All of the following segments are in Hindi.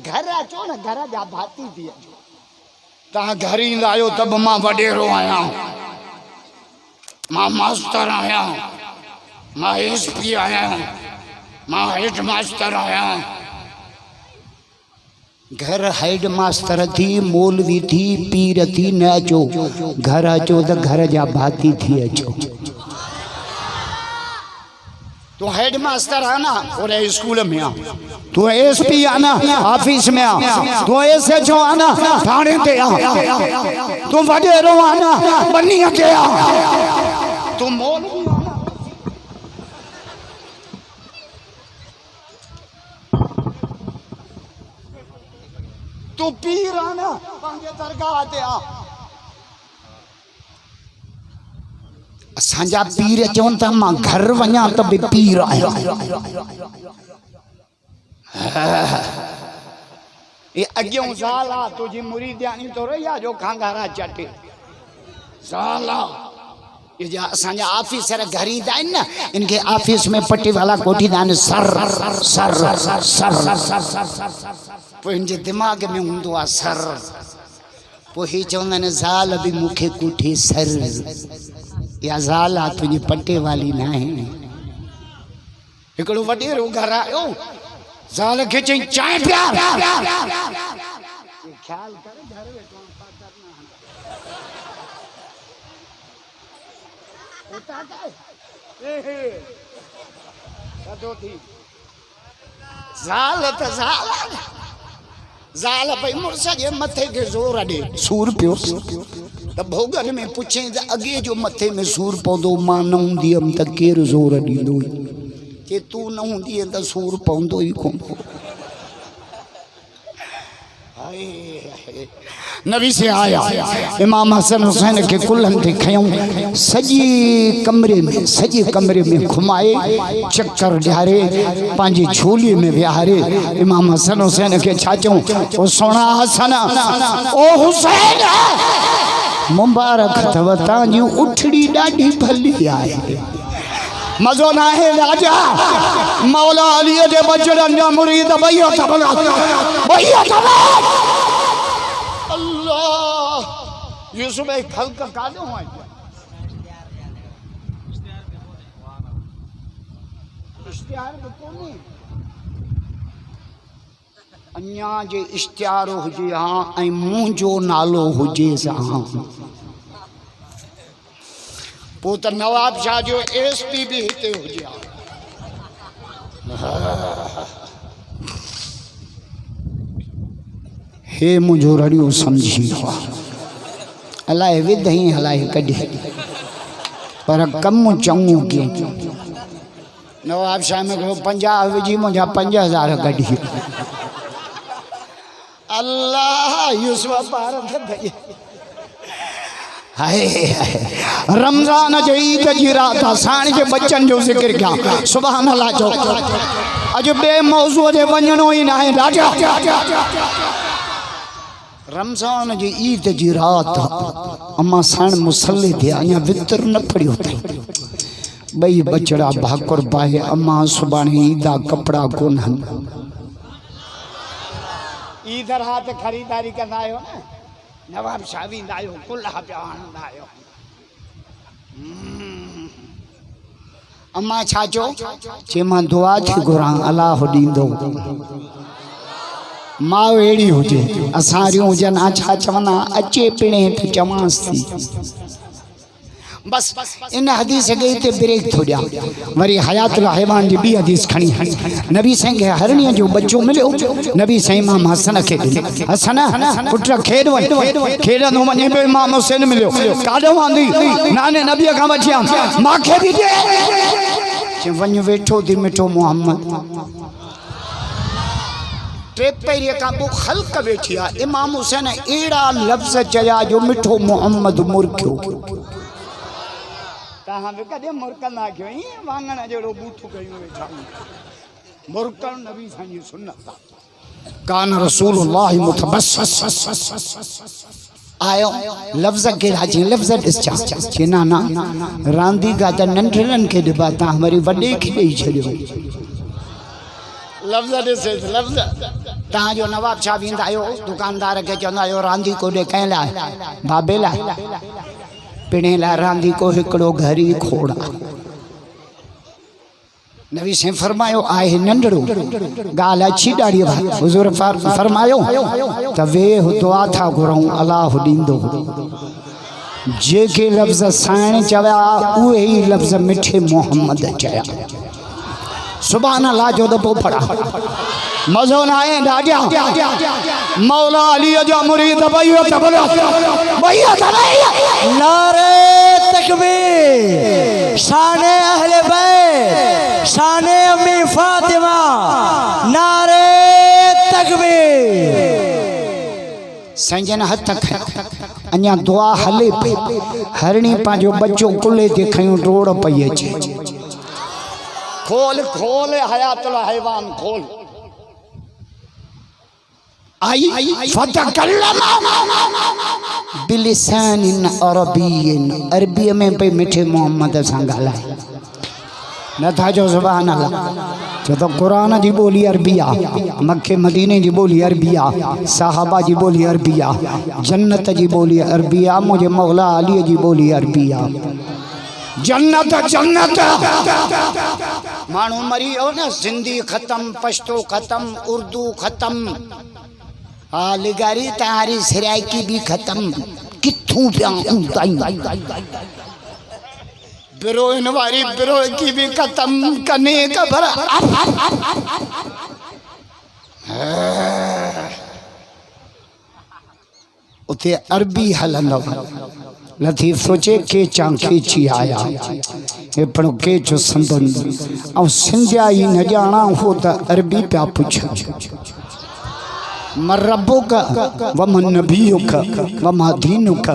घर अचो न घर जा भाती थी अचो तव्हां घर ईंदा आहियो तब मां वॾेरो आहियां मां मास्टर आहियां मां एसपी आहियां मां हेड मास्टर आहियां घर हेड मास्टर थी मौलवी थी पीर थी न अचो घर अचो तो घर जा भाती थी अचो तू हेड मास्टर आना और स्कूल में आ तू एसपी आना ऑफिस में आ तू एसएचओ आना थाने ते आ तू वडेरो आना बन्नी ते आ तू मौलवी तू पीर आना पंहिंजे दरगाह ते आ असांजा पीर चवनि था मां घर वञा त बि पीर आहियां ये अॻियों ज़ाल आ तुंहिंजी मुरीदियानी तो रहिया जो खांगारा चटे ज़ाल आ ये जा असांजा ऑफिसर घर ईंदा आहिनि न इनके ऑफिस में पट्टी वाला कोठींदा आहिनि सर सर सर पोइ इनजे दिमाग़ में हूंदो आहे सर पोइ ही चवंदा आहिनि ज़ाल बि मूंखे कोठी सर या ज़ाल आहे तुंहिंजी पटे वाली न आहे हिकिड़ो वॾेरो घर आयो ज़ाल खे चई चांहि पिया ख्याल कर घर वेठो ज़ाल त ज़ाल ज़ाल भई मुड़स जे मथे के ज़ोर ॾे सूर पियो त भोगन में पुछे त अॻे जो मथे में सूर पवंदो मां न हूंदी हुअमि त केरु ज़ोर ॾींदो के तू न हूंदी त सूर पवंदो ई कोन नबी से आया इमाम हसन हुसैन के कुल्हन ते खयूं सॼे कमरे में घुमाए चक्कर ॾियारे पंहिंजी झोली में विहारे इमाम हसन हुसैन के छा चऊं ओ सोना हसन ओ हुसैन मुबारक अथव तव्हांजी उठड़ी ॾाढी भली आहे मज़ो न आहे राजा मौला अलीअ जे बचड़नि जा मुरीद ॿई अथव अल्लाह यूसुफ ख़ल्क़ काॾों आहे इश्तिहार बि कोन्हे अञा जे इश्तिहार हुजे हा ऐं मुंहिंजो नालो हुजे सां पोइ त नवाब शाह जो एसपी बि हिते हुजे हे मुंहिंजो रड़ियो सम्झी वियो अलाए विधई अलाए कढे पर कमु चङो कयईं नवाब शाह में 50 विझी मुंहिंजा 5000 कढी अल्लाह यूसुफ पार थे हाय रमज़ान जे ईद जी रात साण जे बच्चन जो जिक्र किया सुभान अल्लाह जो अज बे मौजू जे वणो ही ना है राजा रमज़ान जी ईद जी रात अम्मा साण मुसल्ले थे अञा वितर न पड़ियो थे बई बचड़ा भाकुर पाए अम्मा सुभाणे ईदा कपड़ा कोन ईद रात खरीदारी कंदा आयो न नवाब शाह ईंदा आहियो कुल्हा पिया हणंदा आहियो अम्मा छा चओ चे मां दुआ थी घुरां अलाह ॾींदो माउ अहिड़ी हुजे असांजूं हुजनि छा चवंदा अचे पिणे त चवांसि थी बस इन हदीस के इते ब्रेक थो ॾियां वरी हयातुल हैवान जी बी हदीस खणी नबी साईं खे हरणीअ जो बच्चो मिलियो नबी साईं इमाम हसन खे हसन पुट खेॾ वञ खेॾंदो वञे पियो इमाम हुसैन मिलियो काॾों आंदी नाने नबीअ खां वठियां मूंखे बि ॾे वञ वेठो थी मिठो मोहम्मद टे पहिरीं खां पोइ ख़ल्क़ वेठी आहे इमाम हुसैन अहिड़ा लफ़्ज़ चया जो मिठो मोहम्मद मुरखियो तहां बि कॾहिं मुरकंदा कयो ईअं वाङण जहिड़ो बूथो कयूं वेठा मुरकण नबी साईं जी सुन्नत कान रसूलुल्लाह मुतबस्सिस आयो लफ़्ज़ कहिड़ा चई लफ़्ज़ ॾिसजा चई ना रांदीगा त नंढड़नि खे ॾिबा तव्हां वरी वॾे खे ॾेई छॾियो लफ्ज़ ॾिसे लफ्ज़ तव्हांजो नवाब छा वेंदा आहियो दुकानदार खे चवंदा आहियो रांदी को ॾे कंहिं लाइ बाबे लाइ पिणे लाइ रांदी को हिकिड़ो घर ई खोड़ा नबी से फरमायो आहे नंढड़ो ॻाल्हि अची ॾाढी हुज़ूर फरमायो त वे दुआ था घुरऊं अलाह ॾींदो जेके लफ़्ज़ साइण चया उहे ई लफ़्ज़ मिठे मोहम्मद चया सुभान अल्लाह जो दफ़ो पढ़ा मज़ो न आए ॾाढा मौला अली जो मुरीद नारे तकबीर शाने अहले बैत शाने अम्मी फातिमा नारे तकबीर संजन हथ अञा दुआ हले पे हरणी पंहिंजो बच्चो कुल्ले ते खयूं रोड पई अचे खोल खोल हयातुल हैवान खोल आई फतकल्लम बिलिसान अरबीन अरबी में पे मिठे मोहम्मद सां ॻाल्हाए नथा जो सुभान अल्लाह छो तो कुरान जी ॿोली अरबी आहे मक्के मदीने जी ॿोली अरबी आहे साहबा जी ॿोली अरबी आहे जन्नत जी ॿोली अरबी आहे मुंहिंजे मौला अली जी ॿोली अरबी आहे जन्नत जन्नत माण्हू मरी वियो न सिंधी ख़त्म पश्तो ख़त्म उर्दू ख़त्म हा लिगारी तारी सिराइकी भी खत्म किथों पिया बिरोइन वारी बिरोकी भी खत्म कने कबर उते अरबी हलंदो लतीफ़ सोचे के चांखे ची आया ये पण के जो संदन और सिंधिया ही न जाना हो तो अरबी पे पूछ मरबुक वमन नबीयुक वमा दीनुक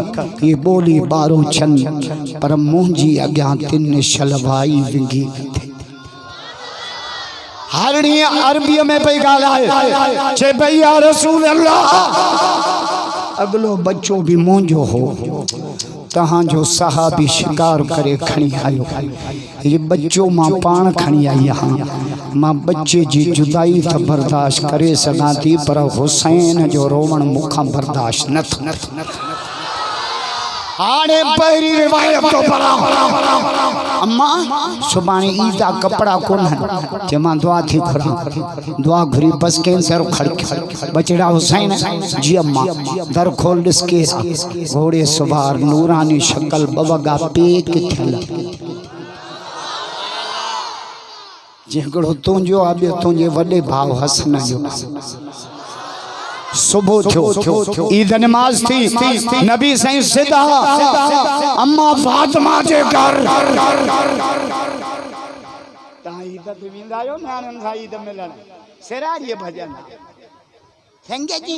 ये बोली बारो छन पर मुंहिंजी अॻियां तिन शलवाई विंगी हरणी अरबी में पई ॻाल्हाए चे भई या रसूल अल्लाह अगलो बच्चो भी मुंहिंजो हो तहां जो सहाबी शिकार करे खणी आयो ये बच्चो मां पान खणी आई हाँ मां बच्चे जी जुदाई तो बर्दाश्त करे सघां थी पर हुसैन जो रोवण मुखां बर्दाश्त न हाणे पहिरीं रिवायत तो पढ़ा अम्मा सुभाणे ईद आ कपड़ा कोन जे मां दुआ थी घुरा दुआ घुरी बस कैंसर खड़ बचड़ा हुसैन जी अम्मा दर खोल ॾिस के घोड़े सुभार नूरानी शक्ल बवगा पेक थियल जेकड़ो तुंहिंजो आ ॿियो तुंहिंजे वॾे भाउ हसन जो सुबह थो ईद नमाज थी नबी साईं सिधा अम्मा फातिमा जे घर तहां ईद ते वेंदा आहियो न्याणियुनि सां ईद मिलण सिरारीअ भॼन संगे जी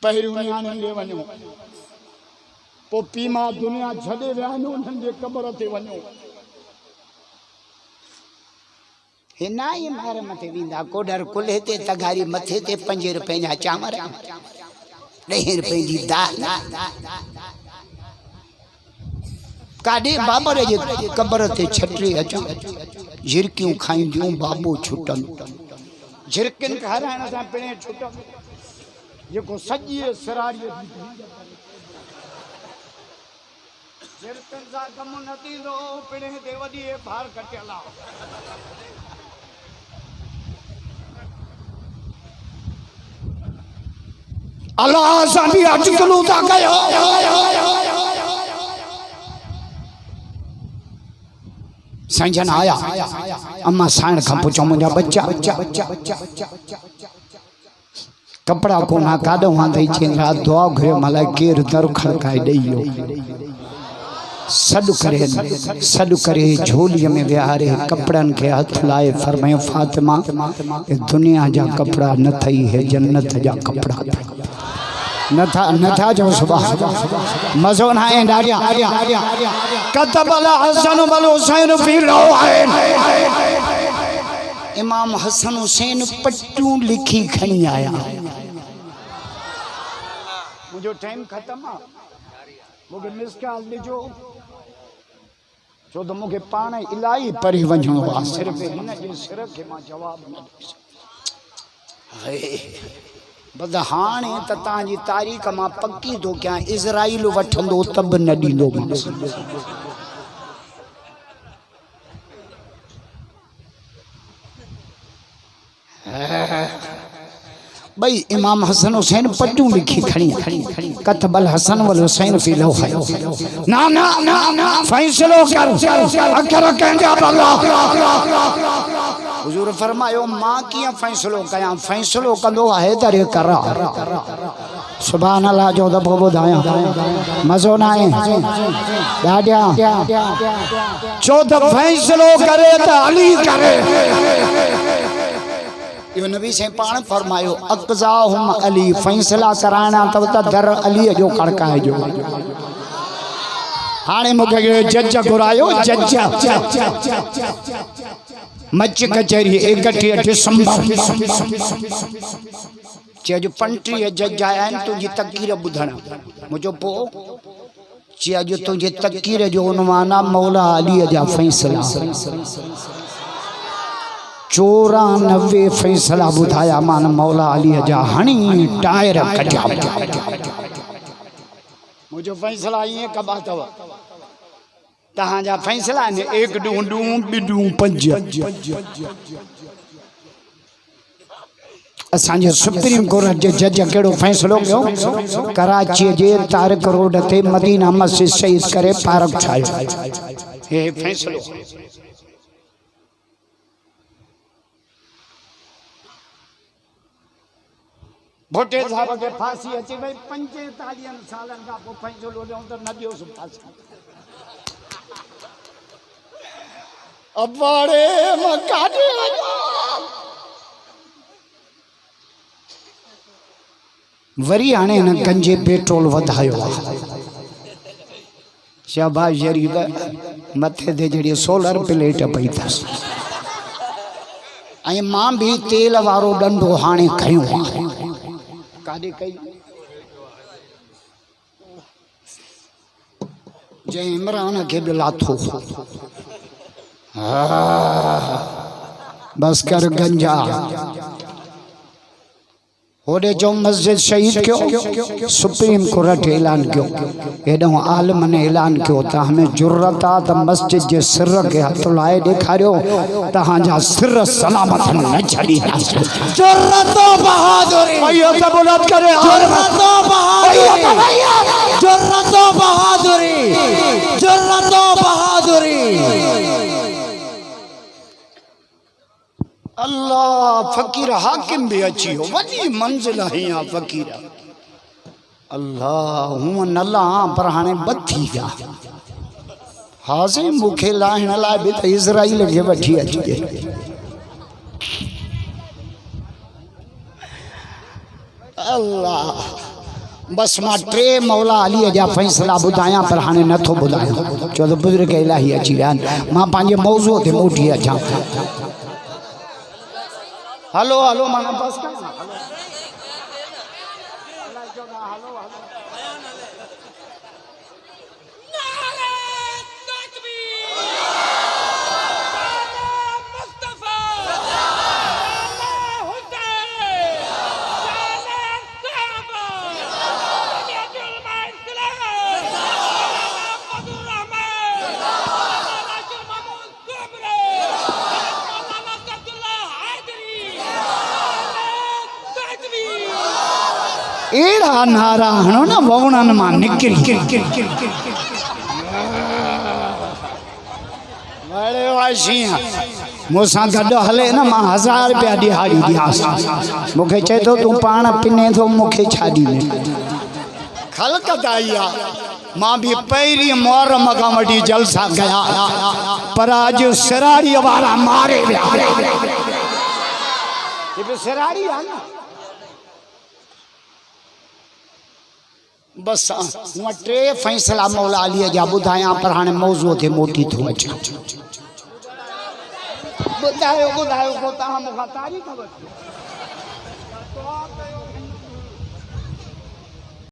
पहिरियों न्याणियुनि ॾे वञो पोइ पीउ मां दुनिया छॾे विया आहिनि उन्हनि जे क़बर ते वञो हिना ही मार मथे वेंदा कोडर कुल्हे ते तगारी मथे ते 5 रुपए जा चांवर 10 रुपए जी दाल काडे बाबर जे कबर ते छटरी अचो झिरकियूं खाईंदियूं बाबू छुटन झिरकिन हराइण सां पिणे छुटन जेको सॼी सरारीअ झिरकिन सां कम न थींदो पिणे ते वॾी भार कटियल आहे अल्लाह साडी अटकलू ता कयो संजन आया अम्मा साण का पूछो मुंजा बच्चा कपड़ा कोना काडो हांदई चेंगा दुआ घरे मला केर दर खड़काए देयो सड करे झोली में विहारे कपड़न के हाथ लाए फरमायो फातिमा दुनिया जा कपड़ा न थई है जन्नत जा कपड़ा नथा जो सुबह मज़ो न आए डाडिया कतबल हसन बल हुसैन फी लौहन इमाम हसन हुसैन पट्टू लिखी खणी आया मुझो टाइम खत्म आ मुझे मिस कॉल दीजो छो तो मूंखे पाण इलाही परे वञिणो आहे सिर्फ़ु हिन जे सिर खे मां जवाबु न ॾेई सघां बस हाणे त तव्हांजी तारीख़ मां पकी थो कयां इज़राइल वठंदो त बि न ॾींदोमांसि भाई इमाम हसन हुसैन पट्टियों लिखी खड़ी कतबल हसन वल हुसैन फी लौह ना ना ना ना फैसलो कर अकर कहंदा अल्लाह हुजूर फरमायो मां किया फैसलो कया फैसलो कंदो है दर कर सुभान अल्लाह जो दबो बुधाया मजो ना है ॾाढा चो त फैसलो करे त अली करे यो नबी से पान फरमायो अक़ज़ाहुम अली फैसला कराना तब त दर अली जो खड़काए जो हाणे मूंखे जज घुरायो जज मच कचहरी 31 दिसंबर चयो 35 जज आया आहिनि तुंहिंजी तक़रीर ॿुधण मुंहिंजो पोइ चयो तुंहिंजी तक़रीर जो उनवान आहे मौला अलीअ जा फैसला 94 फैसला ॿुधाया मान मौला अलीअ जा हणी टायर कढिया मुंहिंजो फैसला ईअं कबा अथव तव्हांजा फैसला आहिनि 1 ॾूं 2 5 असांजे सुप्रीम कोर्ट जे जज कहिड़ो फ़ैसिलो कयो कराची जे तारिक रोड ते मदीना मस्जिद शहीद करे पार्क ठाहियो हे फ़ैसिलो भोटे साहब खे फांसी अची वई 45 सालनि खां पोइ फ़ैसिलो ॾियूं त न ॾियोसि फांसी अबाड़े मां काॾे वञां वरी हाणे हिन गंजे पेट्रोल वधायो शाबाश शरीफ मथे ते जहिड़ी सोलर प्लेट पई अथसि ऐं मां बि तेल वारो डंडो हाणे खयो काॾे कई जंहिं इमरान खे बि लाथो बस कर गंजा होॾे जो मस्जिद शहीद क्यों सुप्रीम कोर्ट ऐलान क्यों हेॾो आलम ने ऐलान क्यों तव्हां जुर्रत आहे त मस्जिद जे सिर खे हथ लाए ॾेखारियो तव्हांजा सिर सलामत न छॾींदासीं जुर्रत बहादुरी जुर्रत बहादुरी जुर्रत बहादुरी अल्लाह फकीर हाकिम भी अच्छी हो वही मंजिल है यहाँ फकीर अल्लाह हूँ नला पर हाणे बथी जा हाज़े मुखे लाहिण लाइ भी त इज़राइल खे वठी अची अल्लाह बस मां 3 मौला अलीअ जा फैसला ॿुधायां पर हाणे नथो ॿुधायां छो त बुज़ुर्ग इलाही अची विया आहिनि मां पंहिंजे मौज़ू ते मोटी अचां हेलो हेलो माना बस कर एड़ा नारा हणो ना ववणन मां निकरी बड़े वाशिया मूंसां गॾु हले न मां 1000 रुपया ॾियारी ॾियांसि मूंखे चए थो तूं पाण पिने थो मूंखे छा ॾींदे ख़लक़त आई आहे मां बि पहिरीं मुहर्रम खां वठी जलसा कया पर अॼु सिराड़ीअ वारा मारे विया हे बि सिराड़ी आहे न बस हूँ 3 फैसला मौला अलीअ जा ॿुधायां पर हाणे मौज़ूअ ते मोटी थो अचे ॿुधायो ॿुधायो को तव्हां मूंखां तारीख़ वठो